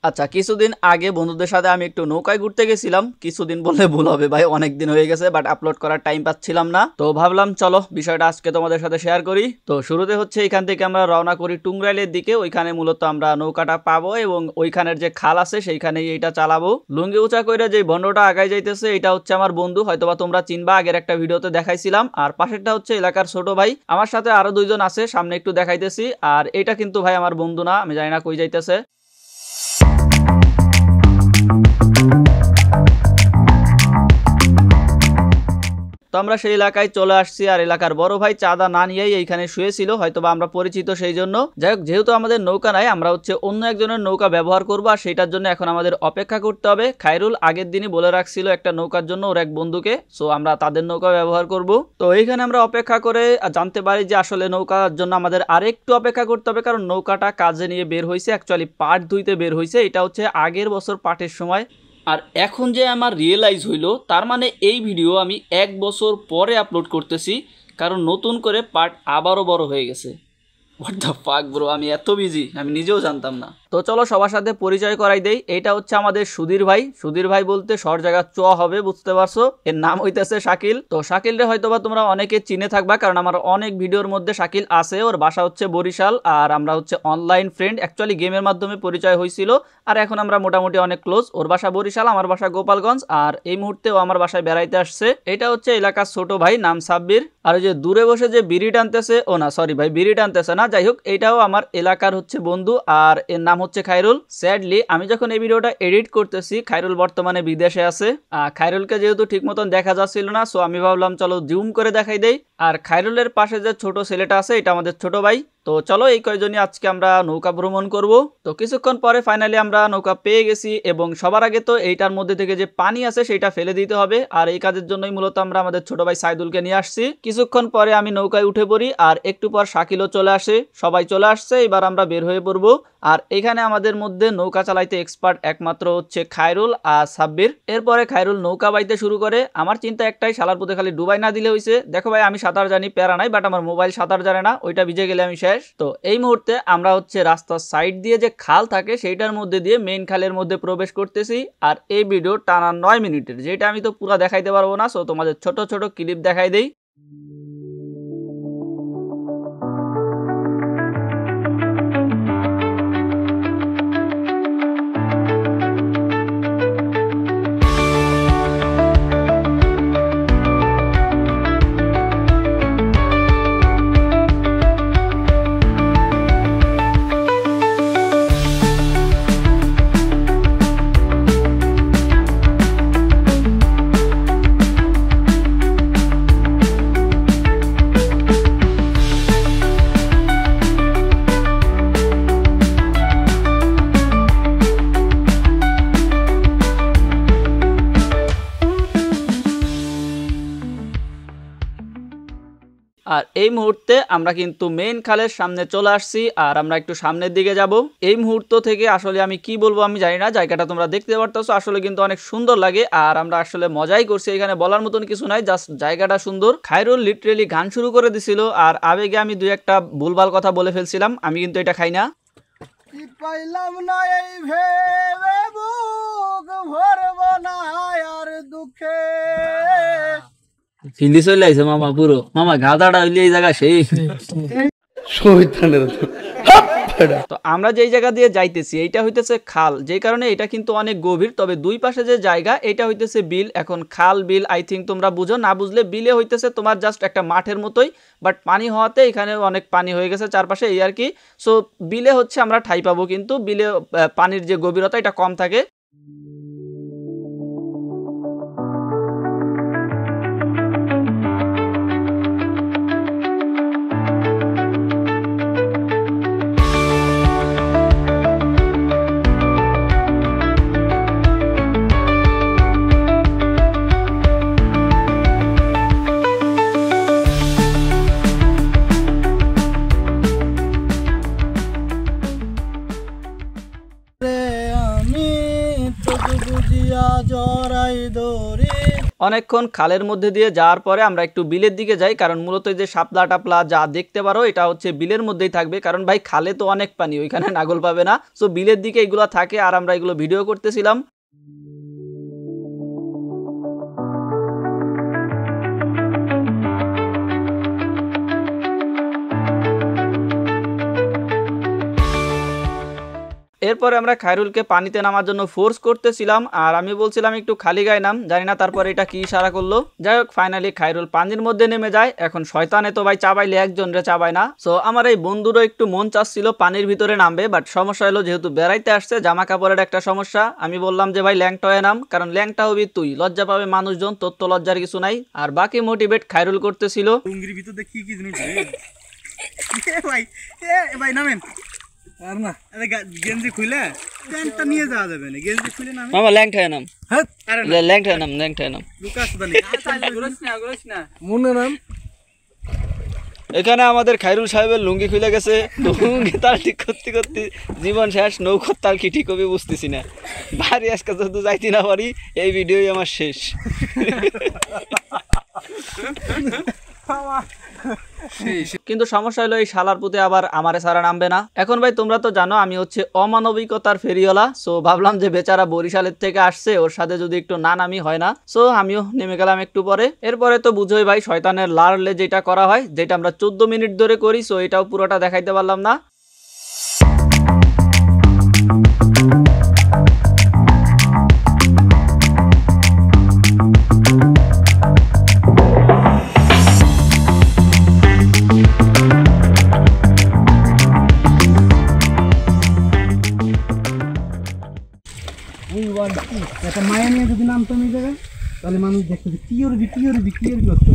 আচ্ছা, কিছুদিন আগে বন্ধুদের সাথে আমি একটু নৌকায় ঘুরতে গেছিলাম। কিছুদিন বললে ভুল হবে ভাই, অনেক দিন হয়ে গেছে, বাট আপলোড করার টাইম পাচ্ছিলাম না। তো ভাবলাম চলো বিষয়টা আজকে তোমাদের সাথে শেয়ার করি। তো শুরুতে হচ্ছে এখান থেকে আমরা রওনা করি টুংরাইলের দিকে। ওইখানে মূলত আমরা নৌকাটা পাবো এবং ওইখানের যে খাল আছে সেইখানেই এইটা চালাবো। লুঙ্গি উঁচা কইরা যে বন্ডটা আগায় যাইতেছে এটা হচ্ছে আমার বন্ধু, হয়তোবা তোমরা চিনবা, আগের একটা ভিডিওতে দেখাইছিলাম। আর পাশেরটা হচ্ছে এলাকার ছোট ভাই, আমার সাথে আরো দুইজন আছে, সামনে একটু দেখাইতেছি। আর এটা কিন্তু ভাই আমার বন্ধু না, আমি জানি না কই যাইতেছে। তো আমরা সেই এলাকায় চলে আসছি, আর এলাকার বড় ভাই চাঁদা না নিয়েই এইখানে শুয়েছিল, হয়তোবা আমরা পরিচিত সেই জন্য। যাই হোক, যেহেতু আমাদের নৌকা নাই, আমরা হচ্ছে অন্য একজনের নৌকা ব্যবহার করবো, আর সেইটার জন্য এখন আমাদের অপেক্ষা করতে হবে। খায়রুল আগের দিনই বলে রাখছিল একটা নৌকার জন্য ওর এক বন্ধুকে, সো আমরা তাদের নৌকা ব্যবহার করব। তো এইখানে আমরা অপেক্ষা করে জানতে পারি যে আসলে নৌকার জন্য আমাদের আরেকটু অপেক্ষা করতে হবে, কারণ নৌকাটা কাজে নিয়ে বের হয়েছে, অ্যাকচুয়ালি পাট ধুইতে বের হয়েছে। এটা হচ্ছে আগের বছর পাটের সময়। আর এখন যে আমার রিয়েলাইজ হইল, তার মানে এই ভিডিও আমি 1 বছর পরে আপলোড করতেছি, কারণ নতুন করে পার্ট আবারও বড় হয়ে গেছে। হোয়াট দ্য ফাক ব্রো, আমি এত বিজি আমি নিজেও জানতাম না। তো চলো সবার সাথে পরিচয় করাই দেই। এটা হচ্ছে আমাদের সুধীর ভাই। সুধীর ভাই বলতে সর জায়গা চ হবে, বুঝতে পারছো। এর নাম হইতেছে শাকিল। তো শাকিল রে হয়তোবা তোমরা অনেকে চিনে থাকবা, কারণ আমার অনেক ভিডিওর মধ্যে শাকিল আছে। ওর বাসা হচ্ছে বরিশাল, আর আমরা হচ্ছে অনলাইন ফ্রেন্ড, অ্যাকচুয়ালি গেমের মাধ্যমে পরিচয় হয়েছিল, আর এখন আমরা মোটামুটি অনেক ক্লোজ। ওর বাসা বরিশাল, আমার বাসা গোপালগঞ্জ, আর এই মুহূর্তে ও আমার বাসায় বেড়াইতে আসছে। এটা হচ্ছে এলাকার ছোট ভাই, নাম সাব্বির। আর ওই যে দূরে বসে যে বিড়ি টানতেছে, ও না সরি ভাই, বিড়ি টানতেছে না, যাই হোক, এটাও আমার এলাকার হচ্ছে বন্ধু, আর এর নাম হচ্ছে খায়রুল। স্যাডলি আমি যখন এই ভিডিওটা এডিট করতেছি, খায়রুল বর্তমানে বিদেশে আছে। খায়রুলকে যেহেতু ঠিক মতন দেখা যাচ্ছিল না, সো আমি ভাবলাম চলো জুম করে দেখাই দেই। আর খায়রুলের পাশে যে ছোট ছেলেটা আছে, এটা আমাদের ছোট ভাই। তো চলো এই কয়জনই আজকে আমরা নৌকা ভ্রমণ করব। তো কিছুক্ষণ পরে ফাইনালি আমরা নৌকা পেয়ে গেছি, এবং সবার আগে তো এইটার মধ্যে থেকে যে পানি আছে সেটা ফেলে দিতে হবে, আর এই কাজের জন্যই মূলত আমরা আমাদের ছোট ভাই সাইদুলকে নিয়ে আসছি। কিছুক্ষণ পরে আমি নৌকায় উঠে পড়ি, আর একটু পর শাকিলও চলে আসে, সবাই চলে আসছে। এবার আমরা বের হয়ে পড়বো। আর এখানে আমাদের মধ্যে নৌকা চালাইতে এক্সপার্ট একমাত্র হচ্ছে খায়রুল আর সাব্বির। এরপরে খায়রুল নৌকা বাইতে শুরু করে। আমার চিন্তা একটাই, শালার পুঁতে খালি ডুবাই না দিলে হয়েছে। দেখো ভাই, আমি সাঁতার জানি, প্যারা নাই, বাট আমার মোবাইল সাঁতার জানে না, ওইটা ভিজে গেলে আমি শেষ। তো এই মুহূর্তে আমরা হচ্ছে রাস্তার সাইড দিয়ে যে খাল থাকে সেইটার মধ্যে দিয়ে মেইন খালের মধ্যে প্রবেশ করতেছি। আর এই ভিডিও টানা 9 মিনিটের, যেটা আমি তো পুরো দেখাইতে পারবো না, সো তোমাদের ছোট ছোট ক্লিপ দেখাই দেই। আর এই মুহূর্তে আমরা কিন্তু মেইন খালের সামনে চলে আসছি, আর আমরা একটু সামনের দিকে যাব। এই মুহূর্ত থেকে আসলে আমি কি বলবো আমি জানি না, জায়গাটা তোমরা দেখতে পারতেছো, আসলে কিন্তু অনেক সুন্দর লাগে, আর আমরা আসলে মজাই করছি। এখানে বলার মতন কিছু নাই, জাস্ট জায়গাটা সুন্দর। খায়রুল লিটারেলি গান শুরু করে দিছিল, আর আবেগে আমি দুই একটা ভুলভাল কথা বলে ফেলছিলাম। আমি কিন্তু এটা খাই না। পাইলাম না এই ভেবে বুক ভরব না আর দুঃখে। হিন্দি চলে আইছে মামা, পুরো মামা গাদাটা হইলে এই জায়গা সেই। তো আমরা যেই জায়গা দিয়ে যাইতেছি এইটা হইতেছে খাল, যেই কারণে এটা কিন্তু অনেক গভীর। তবে দুই পাশে যে জায়গা এটা হইতেছে বিল। এখন খাল বিল আই থিঙ্ক তোমরা বুঝো, না বুঝলে বিলে হইতেছে তোমার জাস্ট একটা মাঠের মতোই, বাট পানি হওয়াতে এখানে অনেক পানি হয়ে গেছে চারপাশে, এই আর কি। সো বিলে হচ্ছে আমরা ঠাই পাবো, কিন্তু বিলে পানির যে গভীরতা এটা কম থাকে। আমি তোকে বুঝিয়া জড়াই ধরি অনেকক্ষণ খালের মধ্যে দিয়ে যাওয়ার পরে আমরা একটু বিলের দিকে যাই, কারণ মূলত এই যে শাপলা টাপলা যা দেখতে পারো এটা হচ্ছে বিলের মধ্যেই থাকবে, কারণ ভাই খালে তো অনেক পানি, ওইখানে নাগল পাবে না। সো বিলের দিকে এগুলো থাকে আর আমরা এগুলো ভিডিও করতেছিলাম। এরপরে আমরা খায়রুলকে পানিতে নামার জন্য ফোর্স করতেছিলাম, আর আমি বলছিলাম একটু খালি গায়ে নাম, জানি না তারপর এটা কি ইশারা করলো। যাই হোক ফাইনালি খায়রুল পানির মধ্যে নেমে যায়। এখন শয়তানে তো ভাই চাবাইলে একজন রে চাবায় না। সো আমার এই বন্ধুরও একটু মন চাচ্ছিল পানির ভিতরে নামবে, বাট সমস্যা হলো যেহেতু বেড়াইতে আসছে জামা কাপড়ের একটা সমস্যা। আমি বললাম যে ভাই ল্যাংটা হয়ে নাম, কারণ ল্যাংটা হবি তুই, লজ্জা পাবে মানুষজন, তোর তো লজ্জার কিছু নাই। আর বাকি মোটিভেট খায়রুল করতেছিল। লুঙ্গির ভিতরে কি কি জিনিস ভাই ভাই নামেন আর না, গেঞ্জি খুলে প্যান্টটা নিয়ে যাওয়া যাবে না, গেঞ্জি খুলে নামে মামা ল্যাংটা হয়ে নাম, হ্যাঁ ল্যাংটা হয়ে নাম, ল্যাংটা হয়ে নাম। লুকাস না মনে নাম। এখানে আমাদের খায়রুল সাহেবের লুঙ্গি খুলে গেছে, লুঙ্গি তাল ঠিক করতে করতে জীবন শেষ, নৌকার তাল কি ঠিক হবে বুঝতেছি না। বাড়ি আজকে যদি যাইতে না পারি এই ভিডিওই আমার শেষ। কিন্তু সমস্যা হলো এই শালার পুঁতে আবার আমারে সারা নামবে না। এখন ভাই তোমরা তো জানো আমি হচ্ছে অমানবিকতার ফেরিওয়ালা, সো ভাবলাম যে বেচারা বরিশালের থেকে আসছে, ওর সাথে যদি একটু না নামি হয় না। সো আমিও নেমে গেলাম একটু পরে। এরপরে তো বুঝোই ভাই শয়তানের লাড়লে যেটা করা হয়, যেটা আমরা 14 মিনিট ধরে করি, সো এটাও পুরোটা দেখাইতে পারলাম না। একটা মায়া নিয়ে যদি নামতাম এই জায়গায়, তাহলে মানুষ দেখতো যে কি করবি করতো।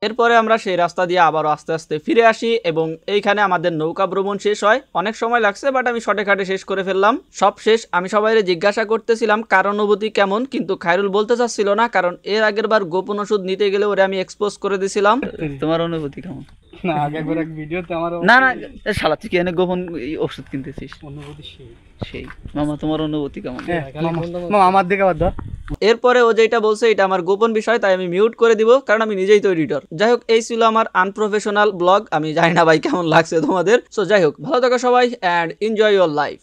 এরপরে আমরা সেই রাস্তা দিয়ে আবারও আস্তে আস্তে ফিরে আসি এবং এইখানে আমাদের নৌকা ভ্রমণ শেষ হয়। অনেক সময় লাগছে বাট আমি শর্টে খাটে শেষ করে ফেললাম। সব শেষ। আমি সবাইকে জিজ্ঞাসা করতেছিলাম কার অনুভূতি কেমন, কিন্তু খায়রুল বলতে চাচ্ছিল না, কারণ এর আগের বার গোপন ওষুধ নিতে গেলে ওরে আমি এক্সপোজ করে দিছিলাম। তোমার অনুভূতি কেমন? না আগে একবার এক ভিডিওতে আমার না না শালা তুই কি এনে গোপন ওষুধ কিনতেছিস? অনুভূতি সেই মামা তোমার অনুভূতি কেমন? মামা আমার দিকে আবার ধর। এরপরে ও যেটা বলছে এটা আমার গোপন বিষয়, তাই আমি মিউট করে দিব, কারণ আমি নিজেই তো এডিটর। যাই হোক এই ছিল আমার আনপ্রফেশনাল ব্লগ। আমি জানি না ভাই কেমন লাগছে তোমাদের। সো যাই হোক ভালো থাকো সবাই অ্যান্ড এনজয় ইউর লাইফ।